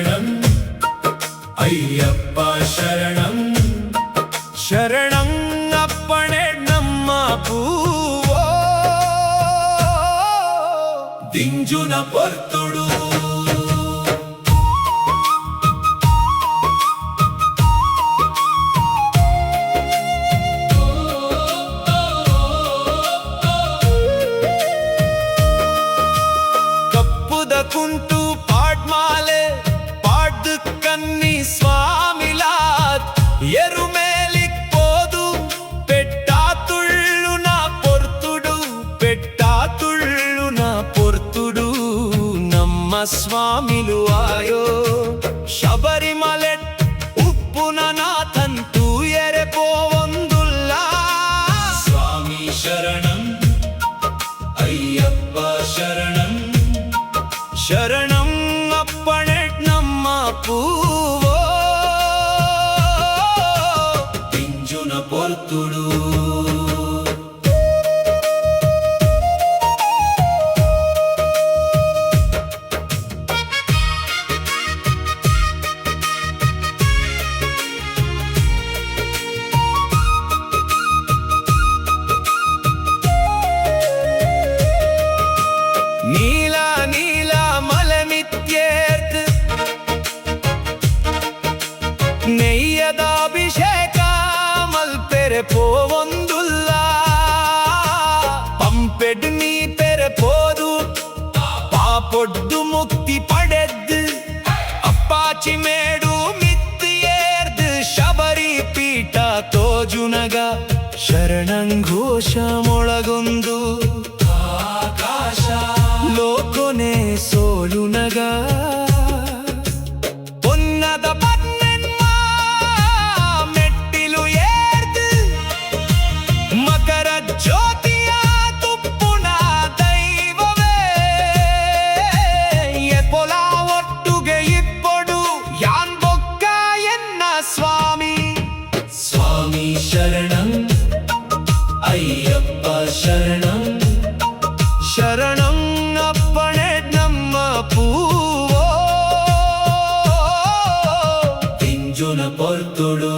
ಶರಣಂ ಅಯ್ಯಪ್ಪ ಶರಣಂ ಶರಣಂ ಅಪ್ಪಣೆ ನಮ್ಮ ಪೂವೋ ದಿಂಜುನ ಪೊರ್ತುಡು ಕುಂಟು ಪಾಡ್ಮಾಲೆ ಪಾಡ್ದು ಕನ್ನಿ ಸ್ವಾಮಿಲಾತ್ ಎರುಮೇಲಿಕ್ ಪೋದು ಪೆಟ್ಟಾ ತುಳ್ಳುನ ಪೊರ್ತುಡು ಪೆಟ್ಟಾ ತುಳ್ಳುನ ಪೊರ್ತುಡು ನಮ್ಮ ಸ್ವಾಮಿಲು ಆಯೋ ಶಬರಿಮಲೆ ಉಪ್ಪುನ ನಾಥಂತೂ ಎರೆ ಪೋವೊಂದುಲ್ಲ ಸ್ವಾಮಿ ಶರಣಂ ಅಯ್ಯಪ್ಪ ಶರಣಂ ಶರಣಂ ಅಪ್ಪಣೆ ನಮ್ಮ ಪೂವೋ ದಿಂಜುನ ಪೊರ್ತುಡು ನೀಲ ನೀಲ ಮಲಮಿತ್ಯೇರ್ತ್ ನೆಯ್ಯದ ಅಭಿಷೇಕ ಮಲ್ಪೆರೆ ಪೋವೊಂದುಲ್ಲ ಪಂಪೆಡ್ ನೀ ಪೆರೆ ಪೋದು ಪಾಪೊಡ್ದು ಮುಕ್ತಿ ಪಡೆದ್ ಅಪ್ಪಾಚಿ ಮೇಡು ಮಿತ್ತಿಯೇರ್ದ್ ಶಬರಿ ಪೀಠ ತೋಜುನಗ ಶರಣಂಘೋಷ ಮೊಳಗೊಂದು ಆಕಾಶ ಲೋಕೊನೆ ಸೋಲುನಗ ಪೊನ್ನದ ಪನ್ನೆನ್ಮ ಮೆಟ್ಟಿಲು ಏರ್ದು ಮಕರ ಜ್ಯೋತಿಯ ತುಪ್ಪುನ ದೈವವೇ ಎಪೊಲ ಒಟ್ಟುಗೆ ಇಪ್ಪೊಡು ಯಾನ್ ಬೊಕ್ಕ ಎನ್ನ ಸ್ವಾಮಿ ಸ್ವಾಮಿ ಶರಣಂ ಅಯ್ಯಪ್ಪ ಶರಣಂ ಶರಣಂ ಅಪ್ಪಣೆ ನಮ್ಮ ಪೂವೋ ದಿಂಜುನ ಪೊರ್ತುಡು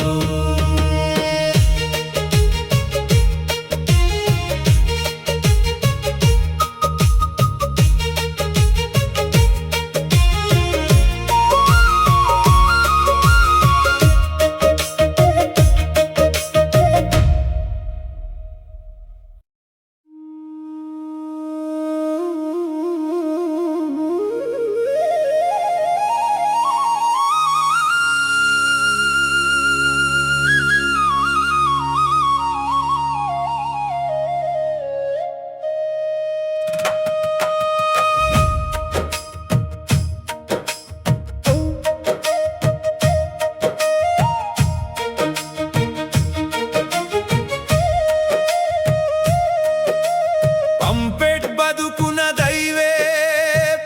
ಪಂಪೆಟ್ ಬದುಕುನ ದೈವೇ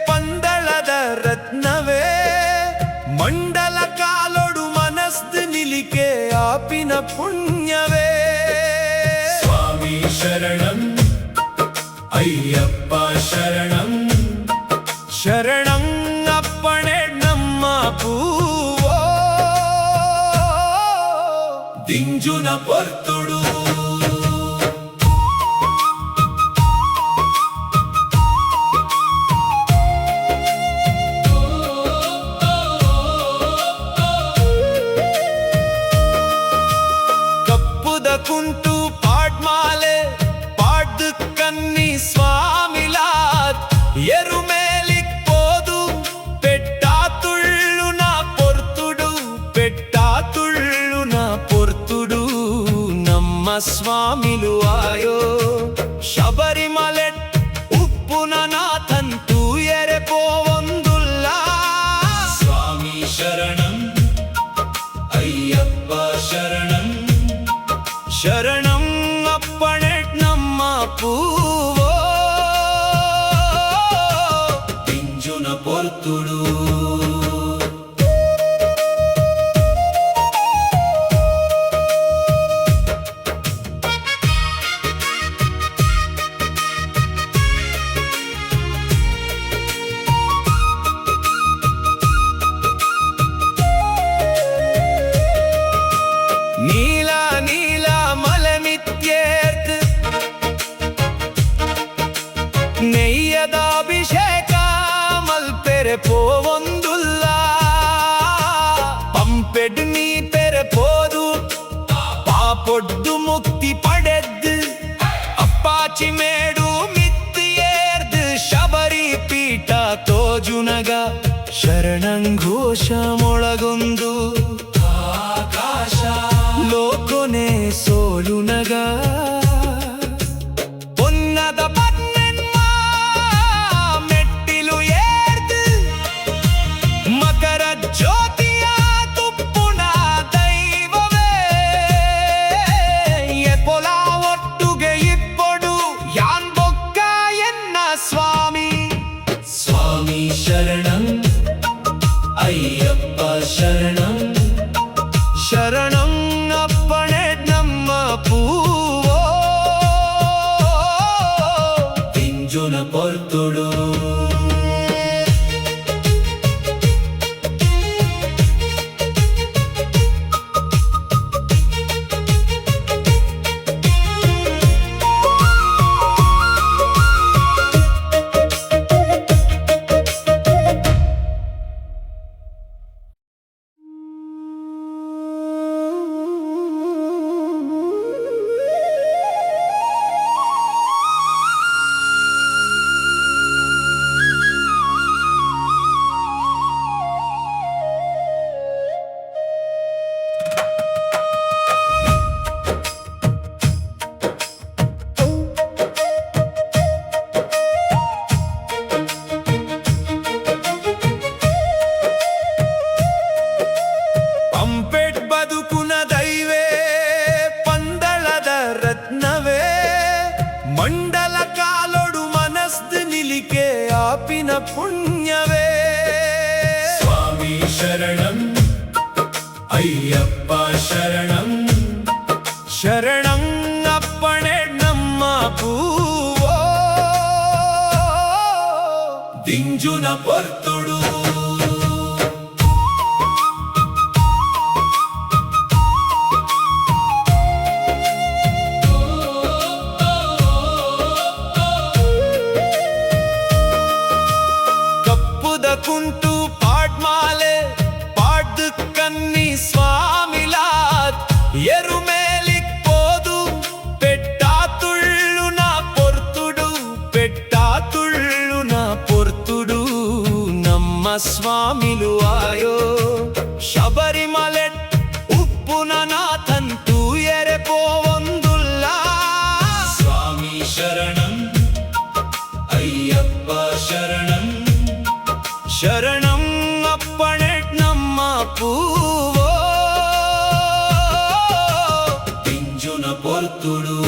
ಪಂದಳದ ರತ್ನವೇ ಮಂಡಲ ಕಾಲೊಡು ಮನಸ್ದು ನಿಲಿಕೆ ಆಪಿನ ಪುಣ್ಯವೇ ಸ್ವಾಮಿ ಶರಣಂ ಅಯ್ಯಪ್ಪ ಶರಣಂ ಶರಣಂ ಅಪ್ಪಣೆ ನಮ್ಮ ಪೂವೋ ದಿಂಜುನ ಪೊರ್ತುಡು ಕುಂಟು ಪಾಡ್ಮಾಲೆ ಪಾಡ್ದು ಕನ್ನಿ ಸ್ವಾಮಿಲಾತ್ ಎರುಮೇಲಿಕ್ ಪೋದು ಪೆಟ್ಟಾ ತುಳ್ಳುನ ಪೊರ್ತುಡು ಪೆಟ್ಟಾ ತುಳ್ಳುನ ಪೊರ್ತುಡು ನಮ್ಮ ಸ್ವಾಮಿಲು ಆಯೋ ಶಬರಿಮಲೆ ಉಪ್ಪುನ ನಾಥಂತೂ ಎರೆ ಪೋವೊಂದುಲ್ಲ ಸ್ವಾಮಿ ಶರಣಂ ಅಯ್ಯಪ್ಪ ಶರಣಂ ಶರಣಂ ಅಪ್ಪಣೆ ನಮ್ಮ ಪೂವೋ ದಿಂಜುನ ಪೊರ್ತುಡು ಸಂಘೋಷ ಮೊಳಗೊಂದು ಆಕಾಶ ಲೋಕನೆ ಸೋಲುನಗ പൊന്നത ಮೆಟ್ಟಿಲು ಏರ್ದು ಮಕರ ಜ್ಯೋತಿಯ ತುಪ್ಪುಣ ದೈವವೇ ಎಪೊಲ ಒಟ್ಟುಗೆ ಇಪ್ಪೊಡು ಯಾನ್ ಬೊಕ್ಕ ಎನ್ನ ಸ್ವಾಮಿ ಸ್ವಾಮಿ ಶರಣಂ ಅಯ್ಯಪ್ಪ ಶರಣಂ ಶರಣಂ ಅಪ್ಪಣೆ ನಮ್ಮ ಪೂವೋ ತಿಂಜುನ ಪೊರ್ತುಡು ಮಂಡಲ ಕಾಲೊಡು ಮನಸ್ದು ನಿಲಿಕೆ ಆಪಿನ ಪುಣ್ಯವೇ ಸ್ವಾಮಿ ಶರಣಂ ಅಯ್ಯಪ್ಪ ಶರಣಂ ಶರಣಂ ಅಪ್ಪಣೆ ನಮ್ಮ ಪೂವೋ ದಿಂಜುನ ಪೊರ್ತುಡು ಕುಂಟು ಪಾಡ್ಮಾಲೆ ಪಾಡ್ದು ಕನ್ನಿ ಸ್ವಾಮಿಲಾತ್ ಎರುಮೇಲಿಕ್ ಪೋದು ಪೆಟ್ಟಾ ತುಳ್ಳುನ ಪೊರ್ತುಡು ಪೆಟ್ಟಾ ತುಳ್ಳುನ ಪೊರ್ತುಡು ನಮ್ಮ ಸ್ವಾಮಿಲು ಆಯೋ ಶಬರಿಮಲೆ ಉಪ್ಪುನ ನಾಥಂತೂ ಎರೆ ಪೋವೊಂದುಲ್ಲ ಸ್ವಾಮಿ ಶರಣಂ ಅಯ್ಯಪ್ಪ ಶರಣಂ ಶರಣಂ ಅಪ್ಪಣೆ ನಮ್ಮ ಪೂವೋ ತಿಂಜುನ ಪೊರ್ತುಡು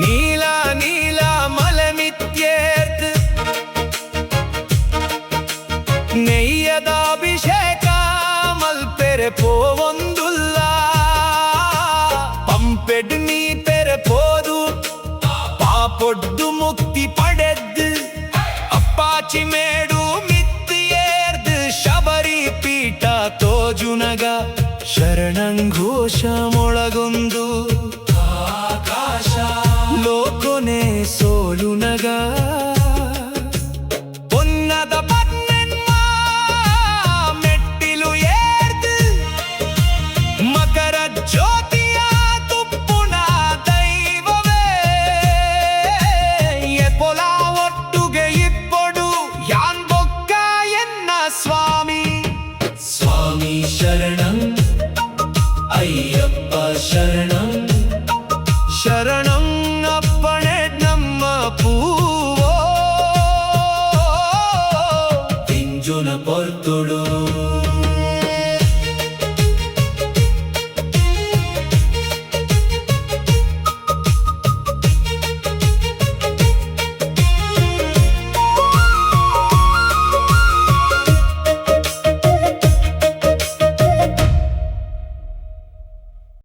ನೀಲ ನೀಲ ಮಲಮಿತ್ಯೇರ್ತ್ ನೆಯ್ಯದ ಅಭಿಷೇಕ ಮಲ್ಪೆರೆ ಪೋವೊಂದುಲ್ಲ ಪಂಪೆಡ್ ನೀ ಪೆರೆ ಪೋದು ಪಾಪೊಡ್ದು ಮುಕ್ತಿ ಪಡೆದ್ದು ಅಪ್ಪಾಚಿ ಮೇ